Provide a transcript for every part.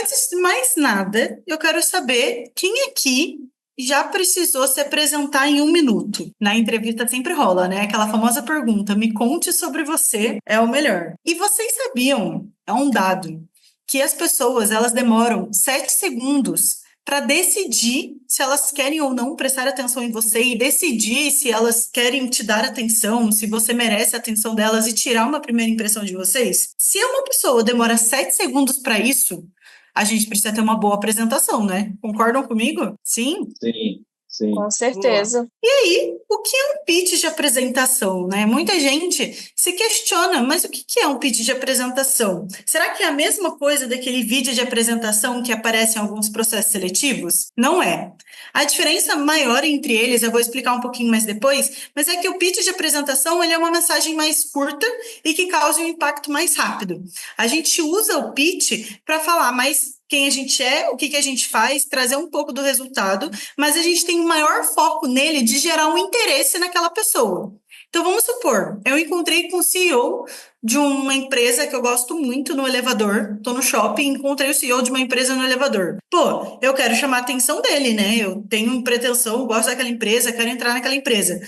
Antes de mais nada, eu quero saber quem aqui já precisou se apresentar em 1 minuto. Na entrevista sempre rola, né? Aquela famosa pergunta: me conte sobre você, é o melhor. E vocês sabiam, é um dado, que as pessoas elas demoram 7 segundos para decidir se elas querem ou não prestar atenção em você e decidir se elas querem te dar atenção, se você merece a atenção delas e tirar uma primeira impressão de vocês? Se uma pessoa demora 7 segundos para isso, a gente precisa ter uma boa apresentação, né? Concordam comigo? Sim? Sim, sim. Com Boa. certeza. E aí, o que é um pitch de apresentação, né? Muita gente se questiona, mas o que é um pitch de apresentação? Será que é a mesma coisa daquele vídeo de apresentação que aparece em alguns processos seletivos? Não é. A diferença maior entre eles, eu vou explicar um pouquinho mais depois, mas é que o pitch de apresentação ele é uma mensagem mais curta e que causa um impacto mais rápido. A gente usa o pitch para falar mais quem a gente é, o que a gente faz, trazer um pouco do resultado, mas a gente tem um maior foco nele de gerar um interesse naquela pessoa. Então, vamos supor, eu encontrei com o CEO de uma empresa que eu gosto muito no elevador, estou no shopping, encontrei o CEO de uma empresa no elevador. Pô, eu quero chamar a atenção dele, né? Eu tenho pretensão, gosto daquela empresa, quero entrar naquela empresa.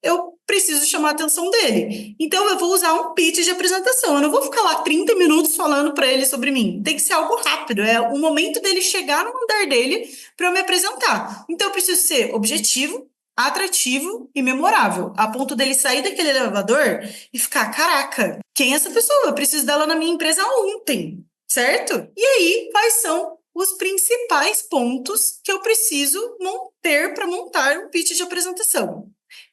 Eu preciso chamar a atenção dele. Então, eu vou usar um pitch de apresentação. Eu não vou ficar lá 30 minutos falando para ele sobre mim. Tem que ser algo rápido. É o momento dele chegar no andar dele para eu me apresentar. Então, eu preciso ser objetivo, atrativo e memorável, a ponto dele sair daquele elevador e ficar, caraca, quem é essa pessoa? Eu preciso dela na minha empresa ontem, certo? E aí, quais são os principais pontos que eu preciso ter para montar um pitch de apresentação?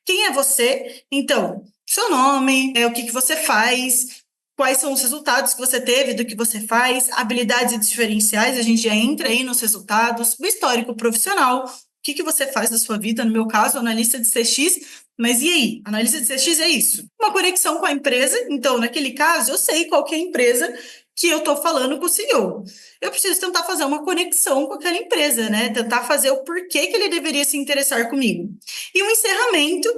Quem é você? Então, seu nome, o que você faz, quais são os resultados que você teve do que você faz, habilidades e diferenciais, a gente já entra aí nos resultados, o histórico profissional, o que você faz na sua vida, no meu caso, analista de CX, mas e aí? Analista de CX é isso. Uma conexão com a empresa, então, naquele caso, eu sei qual que é a empresa que eu estou falando com o CEO. Eu preciso tentar fazer uma conexão com aquela empresa, né? Tentar fazer o porquê que ele deveria se interessar comigo. E um encerramento,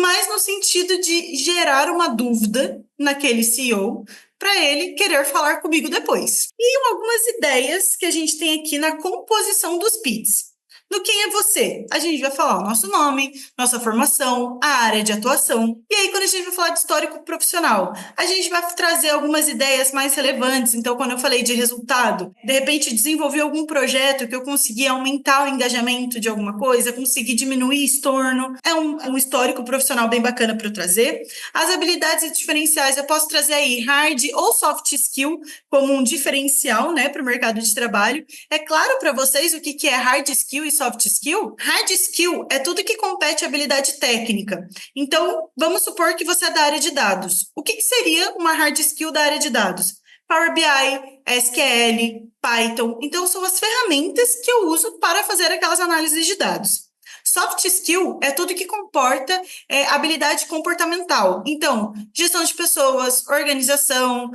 mais no sentido de gerar uma dúvida naquele CEO para ele querer falar comigo depois. E algumas ideias que a gente tem aqui na composição dos PITs. No quem é você? A gente vai falar o nosso nome, nossa formação, a área de atuação. E aí, quando a gente vai falar de histórico profissional, a gente vai trazer algumas ideias mais relevantes. Então, quando eu falei de resultado, de repente desenvolvi algum projeto que eu consegui aumentar o engajamento de alguma coisa, consegui diminuir estorno. É um histórico profissional bem bacana para eu trazer. As habilidades e diferenciais, eu posso trazer aí hard ou soft skill como um diferencial, né, para o mercado de trabalho. É claro para vocês o que é hard skill e soft skill? Hard skill é tudo que compete à habilidade técnica. Então, vamos supor que você é da área de dados. O que seria uma hard skill da área de dados? Power BI, SQL, Python. Então, são as ferramentas que eu uso para fazer aquelas análises de dados. Soft skill é tudo que comporta habilidade comportamental. Então, gestão de pessoas, organização,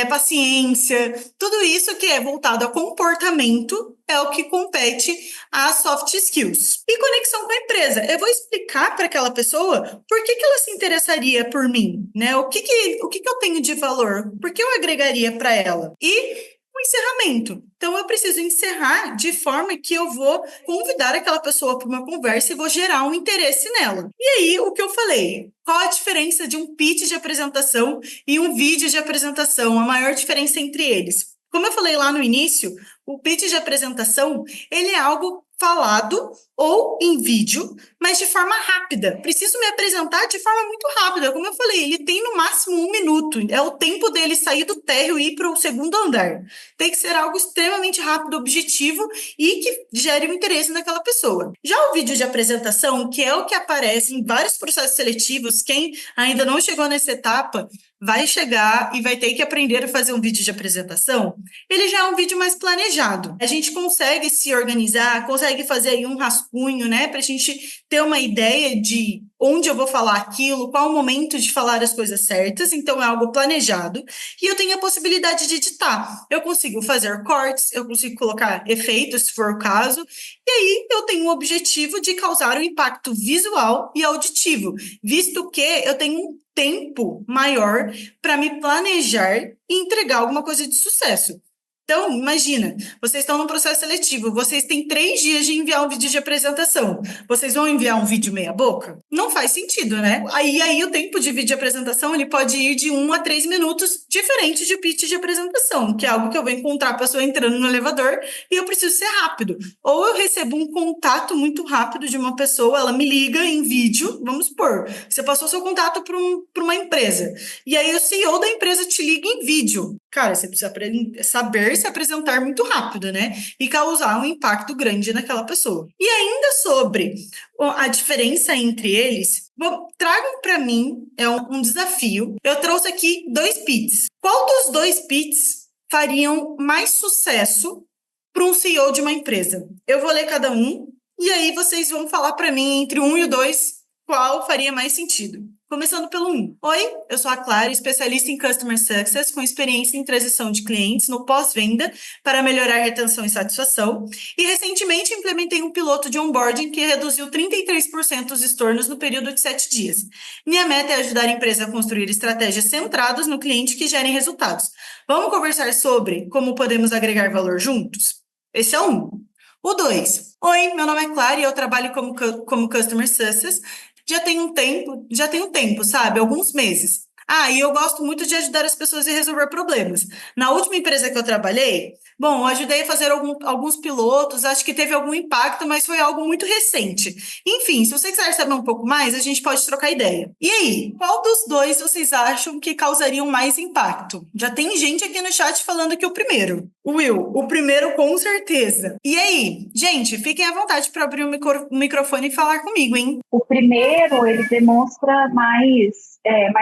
paciência, tudo isso que é voltado a comportamento é o que compete a soft skills. E conexão com a empresa. Eu vou explicar para aquela pessoa por que ela se interessaria por mim, né? O que eu tenho de valor? Por que eu agregaria para ela? E o encerramento. Então, eu preciso encerrar de forma que eu vou convidar aquela pessoa para uma conversa e vou gerar um interesse nela. E aí, o que eu falei? Qual a diferença de um pitch de apresentação e um vídeo de apresentação? A maior diferença entre eles? Como eu falei lá no início, o pitch de apresentação, ele é algo falado ou em vídeo, mas de forma rápida. Preciso me apresentar de forma muito rápida. Como eu falei, ele tem no máximo 1 minuto. É o tempo dele sair do térreo e ir para o segundo andar. Tem que ser algo extremamente rápido, objetivo e que gere um interesse naquela pessoa. Já o vídeo de apresentação, que é o que aparece em vários processos seletivos, quem ainda não chegou nessa etapa, vai chegar e vai ter que aprender a fazer um vídeo de apresentação, ele já é um vídeo mais planejado. A gente consegue se organizar, consegue fazer aí um rascunho, né, para a gente ter uma ideia de onde eu vou falar aquilo, qual o momento de falar as coisas certas, então é algo planejado, e eu tenho a possibilidade de editar. Eu consigo fazer cortes, eu consigo colocar efeitos, se for o caso, e aí eu tenho o objetivo de causar um impacto visual e auditivo, visto que eu tenho um tempo maior para me planejar e entregar alguma coisa de sucesso. Então, imagina, vocês estão num processo seletivo, vocês têm 3 dias de enviar um vídeo de apresentação. Vocês vão enviar um vídeo meia boca? Não faz sentido, né? Aí o tempo de vídeo de apresentação, ele pode ir de 1 a 3 minutos, diferente de pitch de apresentação, que é algo que eu vou encontrar a pessoa entrando no elevador e eu preciso ser rápido. Ou eu recebo um contato muito rápido de uma pessoa, ela me liga em vídeo, vamos supor, você passou seu contato para uma empresa, e aí o CEO da empresa te liga em vídeo. Cara, você precisa saber se apresentar muito rápido, né? E causar um impacto grande naquela pessoa. E ainda sobre a diferença entre eles, tragam para mim, é um desafio. Eu trouxe aqui 2 pits. Qual dos 2 pits fariam mais sucesso para um CEO de uma empresa? Eu vou ler cada um, e aí vocês vão falar para mim, entre 1 e o 2, qual faria mais sentido. Começando pelo 1. Oi, eu sou a Clara, especialista em Customer Success, com experiência em transição de clientes no pós-venda para melhorar a retenção e satisfação. E recentemente implementei um piloto de onboarding que reduziu 33% os estornos no período de 7 dias. Minha meta é ajudar a empresa a construir estratégias centradas no cliente que gerem resultados. Vamos conversar sobre como podemos agregar valor juntos? Esse é o 1. O 2. Oi, meu nome é Clara e eu trabalho como Customer Success. Já tem um tempo, sabe? Alguns meses. E eu gosto muito de ajudar as pessoas a resolver problemas. Na última empresa que eu trabalhei, eu ajudei a fazer alguns pilotos, acho que teve algum impacto, mas foi algo muito recente. Enfim, se você quiser saber um pouco mais, a gente pode trocar ideia. E aí, qual dos 2 vocês acham que causariam mais impacto? Já tem gente aqui no chat falando que o primeiro. Will, o primeiro com certeza. E aí, gente, fiquem à vontade para abrir o microfone e falar comigo, hein? O primeiro, ele demonstra mais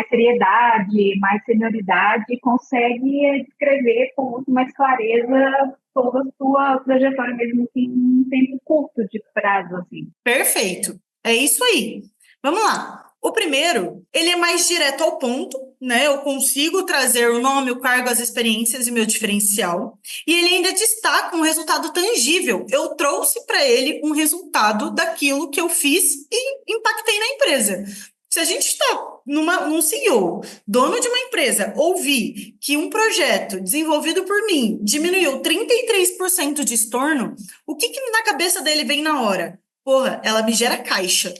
seriedade, mais senioridade e consegue descrever com muito mais clareza toda a sua trajetória, mesmo que em um tempo curto de prazo, assim. Perfeito. É isso aí. Vamos lá. O primeiro, ele é mais direto ao ponto, né? Eu consigo trazer o nome, o cargo, as experiências e meu diferencial. E ele ainda destaca um resultado tangível. Eu trouxe para ele um resultado daquilo que eu fiz e impactei na empresa. Se a gente está num CEO, dono de uma empresa, ouvir que um projeto desenvolvido por mim diminuiu 33% de estorno, o que na cabeça dele vem na hora? Porra, ela me gera caixa.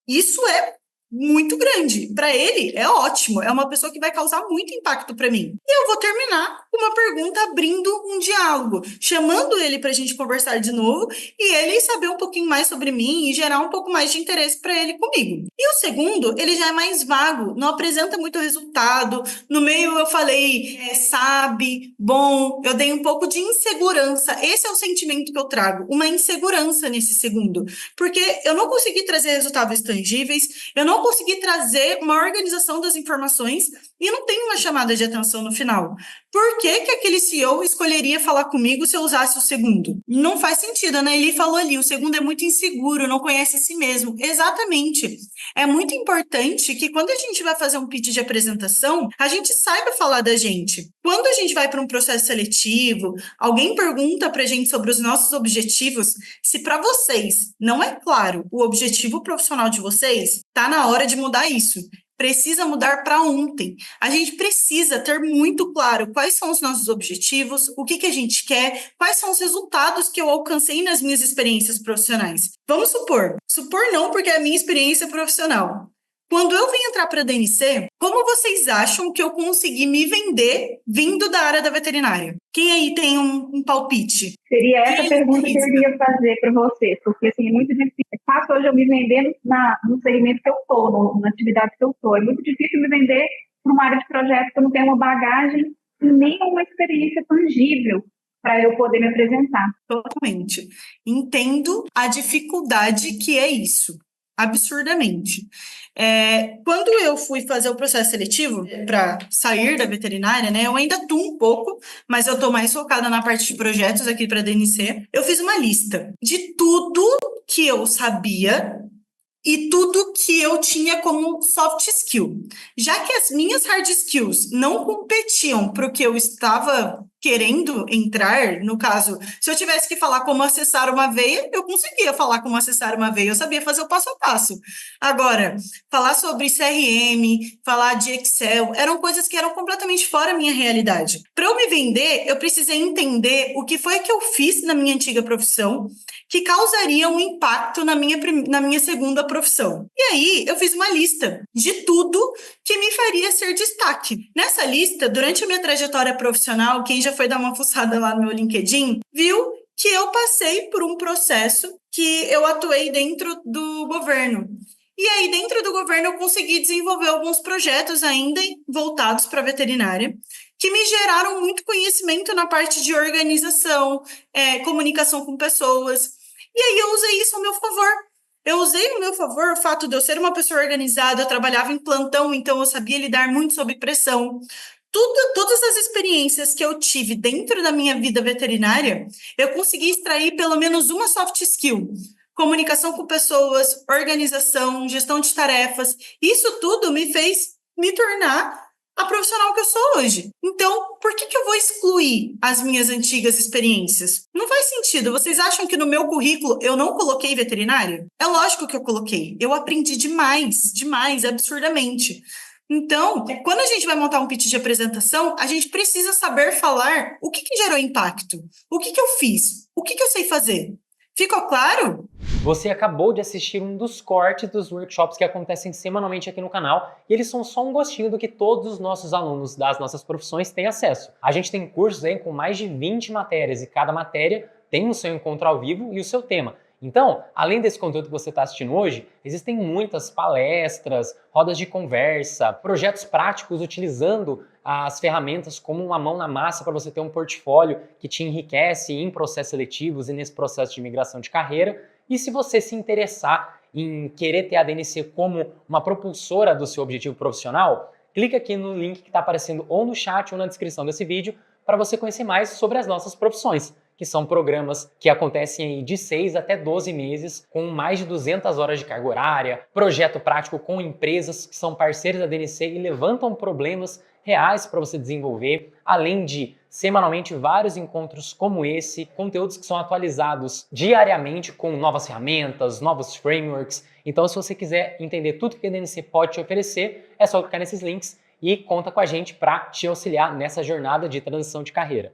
Isso é muito grande. Para ele, é ótimo. É uma pessoa que vai causar muito impacto para mim. E eu vou terminar com uma pergunta abrindo um diálogo, chamando ele para a gente conversar de novo e ele saber um pouquinho mais sobre mim e gerar um pouco mais de interesse para ele comigo. E o segundo, ele já é mais vago, não apresenta muito resultado. No meio eu falei, sabe, bom, eu dei um pouco de insegurança. Esse é o sentimento que eu trago, uma insegurança nesse segundo. Porque eu não consegui trazer resultados tangíveis, eu não consegui trazer uma organização das informações e não tem uma chamada de atenção no final. Por que aquele CEO escolheria falar comigo se eu usasse o segundo? Não faz sentido, né? Ele falou ali, o segundo é muito inseguro, não conhece a si mesmo. Exatamente. É muito importante que quando a gente vai fazer um pitch de apresentação, a gente saiba falar da gente. Quando a gente vai para um processo seletivo, alguém pergunta para a gente sobre os nossos objetivos, se para vocês não é claro o objetivo profissional de vocês, tá na hora de mudar isso. Precisa mudar para ontem. A gente precisa ter muito claro quais são os nossos objetivos, o que a gente quer, quais são os resultados que eu alcancei nas minhas experiências profissionais. Vamos supor não, porque é a minha experiência profissional. Quando eu vim entrar para a DNC, como vocês acham que eu consegui me vender vindo da área da veterinária? Quem aí tem um palpite? Seria essa pergunta que eu iria fazer para você, porque assim, é muito difícil. É fácil hoje eu me vender no segmento que eu estou, na atividade que eu estou. É muito difícil me vender para uma área de projeto que eu não tenho uma bagagem e nem uma experiência tangível para eu poder me apresentar. Totalmente. Entendo a dificuldade que é isso. Absurdamente. Quando eu fui fazer o processo seletivo para sair da veterinária, né? Eu ainda estou um pouco, mas eu estou mais focada na parte de projetos aqui para a DNC. Eu fiz uma lista de tudo que eu sabia e tudo que eu tinha como soft skill. Já que as minhas hard skills não competiam para o que eu estava querendo entrar, no caso, se eu tivesse que falar como acessar uma veia, eu conseguia falar como acessar uma veia, eu sabia fazer o passo a passo. Agora, falar sobre CRM, falar de Excel, eram coisas que eram completamente fora da minha realidade. Para eu me vender, eu precisei entender o que foi que eu fiz na minha antiga profissão que causaria um impacto na minha segunda profissão. E aí, eu fiz uma lista de tudo que me faria ser destaque. Nessa lista, durante a minha trajetória profissional, quem já foi dar uma fuçada lá no meu LinkedIn, viu que eu passei por um processo que eu atuei dentro do governo. E aí, dentro do governo, eu consegui desenvolver alguns projetos ainda voltados para a veterinária, que me geraram muito conhecimento na parte de organização, comunicação com pessoas. E aí, eu usei isso ao meu favor. Eu usei ao meu favor o fato de eu ser uma pessoa organizada, eu trabalhava em plantão, então eu sabia lidar muito sob pressão. Todas as experiências que eu tive dentro da minha vida veterinária, eu consegui extrair pelo menos uma soft skill. Comunicação com pessoas, organização, gestão de tarefas. Isso tudo me fez me tornar a profissional que eu sou hoje. Então, por que eu vou excluir as minhas antigas experiências? Não faz sentido. Vocês acham que no meu currículo eu não coloquei veterinária? É lógico que eu coloquei. Eu aprendi demais, demais, absurdamente. Então, quando a gente vai montar um pitch de apresentação, a gente precisa saber falar o que gerou impacto, o que eu fiz, o que eu sei fazer. Ficou claro? Você acabou de assistir um dos cortes dos workshops que acontecem semanalmente aqui no canal e eles são só um gostinho do que todos os nossos alunos das nossas profissões têm acesso. A gente tem cursos aí com mais de 20 matérias e cada matéria tem o seu encontro ao vivo e o seu tema. Então, além desse conteúdo que você está assistindo hoje, existem muitas palestras, rodas de conversa, projetos práticos utilizando as ferramentas como uma mão na massa para você ter um portfólio que te enriquece em processos seletivos e nesse processo de migração de carreira. E se você se interessar em querer ter a DNC como uma propulsora do seu objetivo profissional, clica aqui no link que está aparecendo ou no chat ou na descrição desse vídeo para você conhecer mais sobre as nossas profissões, que são programas que acontecem de 6 até 12 meses, com mais de 200 horas de carga horária, projeto prático com empresas que são parceiros da DNC e levantam problemas reais para você desenvolver, além de semanalmente vários encontros como esse, conteúdos que são atualizados diariamente com novas ferramentas, novos frameworks. Então, se você quiser entender tudo que a DNC pode te oferecer, é só clicar nesses links e conta com a gente para te auxiliar nessa jornada de transição de carreira.